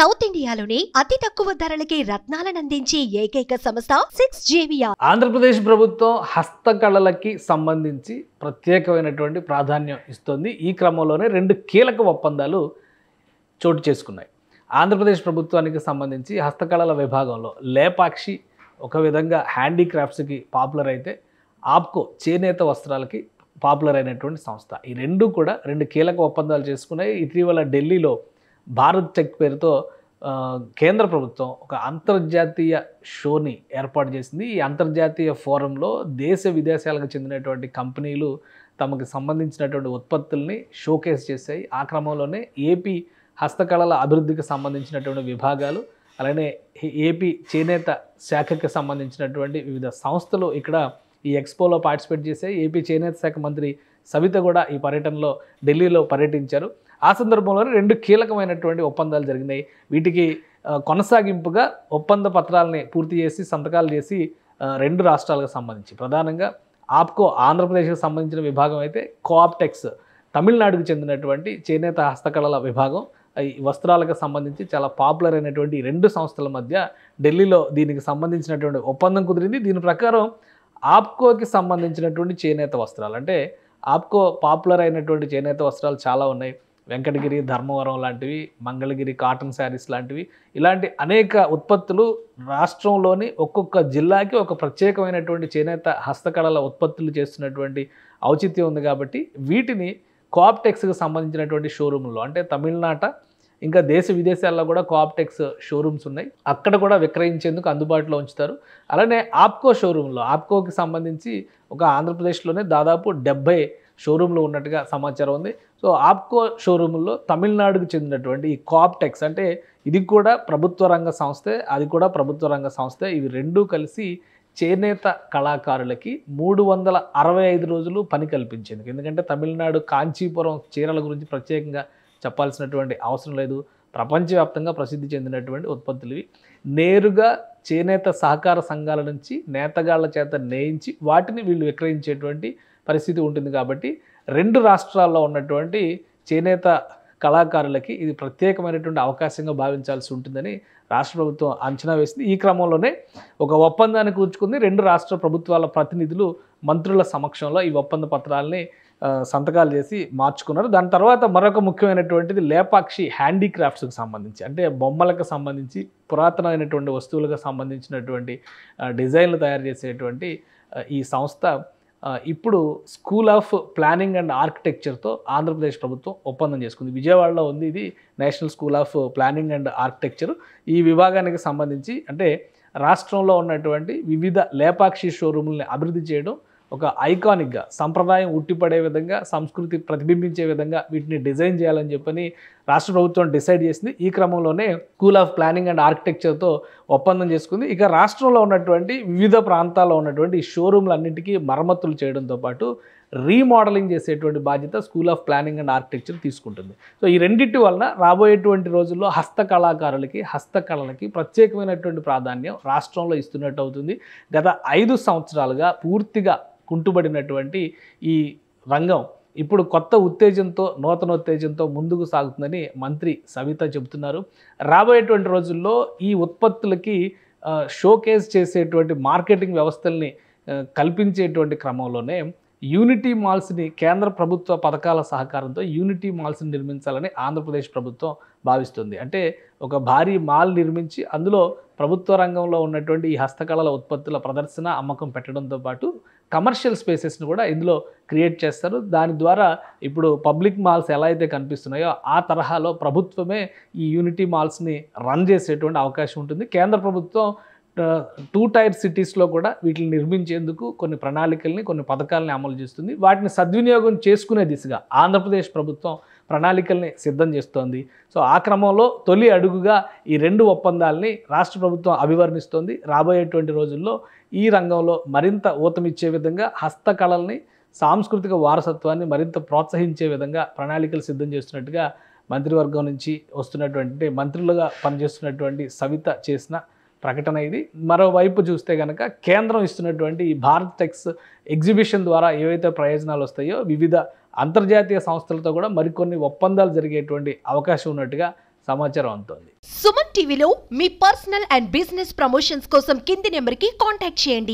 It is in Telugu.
సౌత్ ఇండియాలోనే అతి తక్కువ ధరలకి రత్నాలనందించే ఏకైక సంస్థ 6JVR. ఆంధ్రప్రదేశ్ ప్రభుత్వం హస్తకళలకి సంబంధించి ప్రత్యేకమైనటువంటి ప్రాధాన్యం ఇస్తుంది. ఈ క్రమంలోనే రెండు కీలక ఒప్పందాలు చోటు చేసుకున్నాయి. ఆంధ్రప్రదేశ్ ప్రభుత్వానికి సంబంధించి హస్తకళల విభాగంలో లేపాక్షి ఒక విధంగా హ్యాండీక్రాఫ్ట్స్కి పాపులర్ అయితే, ఆప్కో చేనేత వస్త్రాలకి పాపులర్ అయినటువంటి సంస్థ. ఈ రెండు కూడా రెండు కీలక ఒప్పందాలు చేసుకున్నాయి. ఇటీవల ఢిల్లీలో భారత్ టెక్ పేరుతో కేంద్ర ప్రభుత్వం ఒక అంతర్జాతీయ షోని ఏర్పాటు చేసింది. ఈ అంతర్జాతీయ ఫోరంలో దేశ విదేశాలకు చెందినటువంటి కంపెనీలు తమకు సంబంధించినటువంటి ఉత్పత్తుల్ని షోకేస్ చేశాయి. ఆ క్రమంలోనే ఏపీ హస్తకళల అభివృద్ధికి సంబంధించినటువంటి విభాగాలు, అలానే ఏపీ చేనేత శాఖకి సంబంధించినటువంటి వివిధ సంస్థలు ఇక్కడ ఈ ఎక్స్పోలో పార్టిసిపేట్ చేశాయి. ఏపీ చేనేత శాఖ మంత్రి సవిత కూడా ఈ పర్యటనలో ఢిల్లీలో పర్యటించారు. ఆ సందర్భంలోనే రెండు కీలకమైనటువంటి ఒప్పందాలు జరిగినాయి. వీటికి కొనసాగింపుగా ఒప్పంద పత్రాలని పూర్తి చేసి సంతకాలు చేసి రెండు రాష్ట్రాలకు సంబంధించి ప్రధానంగా ఆప్కో ఆంధ్రప్రదేశ్కి సంబంధించిన విభాగం అయితే, కోఆప్టెక్స్ తమిళనాడుకు చెందినటువంటి చేనేత హస్తకళల విభాగం ఈ వస్త్రాలకు సంబంధించి చాలా పాపులర్ అయినటువంటి రెండు సంస్థల మధ్య ఢిల్లీలో దీనికి సంబంధించినటువంటి ఒప్పందం కుదిరింది. దీని ప్రకారం ఆప్కోకి సంబంధించినటువంటి చేనేత వస్త్రాలు, అంటే ఆప్కో పాపులర్ అయినటువంటి చేనేత వస్త్రాలు చాలా ఉన్నాయి. వెంకటగిరి, ధర్మవరం లాంటివి, మంగళగిరి కాటన్ శారీస్ లాంటివి, ఇలాంటి అనేక ఉత్పత్తులు రాష్ట్రంలోని ఒక్కొక్క జిల్లాకి ఒక ప్రత్యేకమైనటువంటి చేనేత హస్తకళల ఉత్పత్తులు చేస్తున్నటువంటి ఔచిత్యం ఉంది. కాబట్టి వీటిని కోఆప్టెక్స్కి సంబంధించినటువంటి షోరూంలో, అంటే తమిళనాట ఇంకా దేశ విదేశాల్లో కూడా కోఆప్టెక్స్ షోరూమ్స్ ఉన్నాయి, అక్కడ కూడా విక్రయించేందుకు అందుబాటులో ఉంచుతారు. అలానే ఆప్కో షోరూంలో, ఆప్కోకి సంబంధించి ఒక ఆంధ్రప్రదేశ్లోనే దాదాపు 70 షోరూంలు ఉన్నట్టుగా సమాచారం ఉంది. సో ఆప్కో షోరూముల్లో తమిళనాడుకు చెందినటువంటి ఈ కోఆప్టెక్స్, అంటే ఇది కూడా ప్రభుత్వ రంగ సంస్థే, అది కూడా ప్రభుత్వ రంగ సంస్థే, ఇవి రెండూ కలిసి చేనేత కళాకారులకి 365 రోజులు పని కల్పించేందుకు, ఎందుకంటే తమిళనాడు కాంచీపురం చీరల గురించి ప్రత్యేకంగా చెప్పాల్సినటువంటి అవసరం లేదు, ప్రపంచవ్యాప్తంగా ప్రసిద్ధి చెందినటువంటి ఉత్పత్తులు ఇవి. నేరుగా చేనేత సహకార సంఘాల నుంచి నేతగాళ్ల చేత నేయించి వాటిని వీళ్ళు విక్రయించేటువంటి పరిస్థితి ఉంటుంది. కాబట్టి రెండు రాష్ట్రాల్లో ఉన్నటువంటి చేనేత కళాకారులకి ఇది ప్రత్యేకమైనటువంటి అవకాశంగా భావించాల్సి ఉంటుందని రాష్ట్ర ప్రభుత్వం అంచనా వేసింది. ఈ క్రమంలోనే ఒక ఒప్పందాన్ని కూర్చుకుంది. రెండు రాష్ట్ర ప్రభుత్వాల ప్రతినిధులు మంత్రుల సమక్షంలో ఈ ఒప్పంద పత్రాలని సంతకాలు చేసి మార్చుకున్నారు. దాని తర్వాత మరొక ముఖ్యమైనటువంటిది లేపాక్షి హ్యాండీక్రాఫ్ట్స్కి సంబంధించి, అంటే బొమ్మలకు సంబంధించి పురాతనమైనటువంటి వస్తువులకు సంబంధించినటువంటి డిజైన్లు తయారు చేసేటువంటి ఈ సంస్థ ఇప్పుడు స్కూల్ ఆఫ్ ప్లానింగ్ అండ్ ఆర్కిటెక్చర్తో ఆంధ్రప్రదేశ్ ప్రభుత్వం ఒప్పందం చేసుకుంది. విజయవాడలో ఉంది ఇది national school of planning and architecture. ఈ విభాగానికి సంబంధించి అంటే రాష్ట్రంలో ఉన్నటువంటి వివిధ లేపాక్షి షోరూముల్ని అభివృద్ధి చేయడం, ఒక ఐకానిక్గా సంప్రదాయం ఉట్టిపడే విధంగా, సంస్కృతి ప్రతిబింబించే విధంగా వీటిని డిజైన్ చేయాలని చెప్పని రాష్ట్ర ప్రభుత్వం డిసైడ్ చేసింది. ఈ క్రమంలోనే స్కూల్ ఆఫ్ ప్లానింగ్ అండ్ ఆర్కిటెక్చర్తో ఒప్పందం చేసుకుంది. ఇక రాష్ట్రంలో ఉన్నటువంటి వివిధ ప్రాంతాల్లో ఉన్నటువంటి ఈ షోరూమ్లన్నింటికీ మరమ్మతులు చేయడంతో పాటు రీమోడలింగ్ చేసేటువంటి బాధ్యత school of planning and architecture తీసుకుంటుంది. సో ఈ రెండింటి వలన రాబోయేటువంటి రోజుల్లో హస్తకళాకారులకి, హస్తకళలకి ప్రత్యేకమైనటువంటి ప్రాధాన్యం రాష్ట్రంలో ఇస్తున్నట్టు అవుతుంది. గత 5 సంవత్సరాలుగా పూర్తిగా కుంటుబడినటువంటి ఈ రంగం ఇప్పుడు కొత్త ఉత్తేజంతో, నూతనోత్తేజంతో ముందుకు సాగుతుందని మంత్రి సవిత చెబుతున్నారు. రాబోయేటువంటి రోజుల్లో ఈ ఉత్పత్తులకి షోకేస్ చేసేటువంటి మార్కెటింగ్ వ్యవస్థల్ని కల్పించేటువంటి క్రమంలోనే యూనిటీ మాల్స్ని, కేంద్ర ప్రభుత్వ పథకాల సహకారంతో యూనిటీ మాల్స్ని నిర్మించాలని ఆంధ్రప్రదేశ్ ప్రభుత్వం భావిస్తుంది. అంటే ఒక భారీ మాల్ నిర్మించి అందులో ప్రభుత్వ రంగంలో ఉన్నటువంటి ఈ హస్తకళల ఉత్పత్తుల ప్రదర్శన, అమ్మకం పెట్టడంతో పాటు కమర్షియల్ స్పేసెస్ని కూడా ఇందులో క్రియేట్ చేస్తారు. దాని ద్వారా ఇప్పుడు పబ్లిక్ మాల్స్ ఎలా అయితే కనిపిస్తున్నాయో ఆ తరహాలో ప్రభుత్వమే ఈ యూనిటీ మాల్స్ని రన్ చేసేటువంటి అవకాశం ఉంటుంది. కేంద్ర ప్రభుత్వం 2 టైర్ సిటీస్లో కూడా వీటిని నిర్మించేందుకు కొన్ని ప్రణాళికల్ని, కొన్ని పథకాలని అమలు చేస్తుంది. వాటిని సద్వినియోగం చేసుకునే దిశగా ఆంధ్రప్రదేశ్ ప్రభుత్వం ప్రణాళికల్ని సిద్ధం చేస్తోంది. సో ఆ క్రమంలో తొలి అడుగుగా ఈ రెండు ఒప్పందాలని రాష్ట్ర ప్రభుత్వం అభివర్ణిస్తోంది. రాబోయేటువంటి రోజుల్లో ఈ రంగంలో మరింత ఊతమిచ్చే విధంగా, హస్తకళల్ని, సాంస్కృతిక వారసత్వాన్ని మరింత ప్రోత్సహించే విధంగా ప్రణాళికలు సిద్ధం చేస్తున్నట్టుగా మంత్రివర్గం నుంచి వస్తున్నటువంటి, మంత్రులుగా పనిచేస్తున్నటువంటి సవిత చేసిన ప్రకటన ఇది. మరోవైపు చూస్తే కనుక కేంద్రం ఇస్తున్నటువంటి ఈ భారత్ టెక్స్ ఎగ్జిబిషన్ ద్వారా ఏవైతే ప్రయోజనాలు వస్తాయో వివిధ అంతర్జాతీయ సంస్థలతో కూడా మరికొన్ని ఒప్పందాలు జరిగేటువంటి అవకాశం ఉన్నట్టుగా సమాచారం అందుతోంది. సుమన్ టీవీలో మీ పర్సనల్ అండ్ బిజినెస్ ప్రమోషన్స్ కోసం కింది నెంబర్కి కాంటాక్ట్ చేయండి.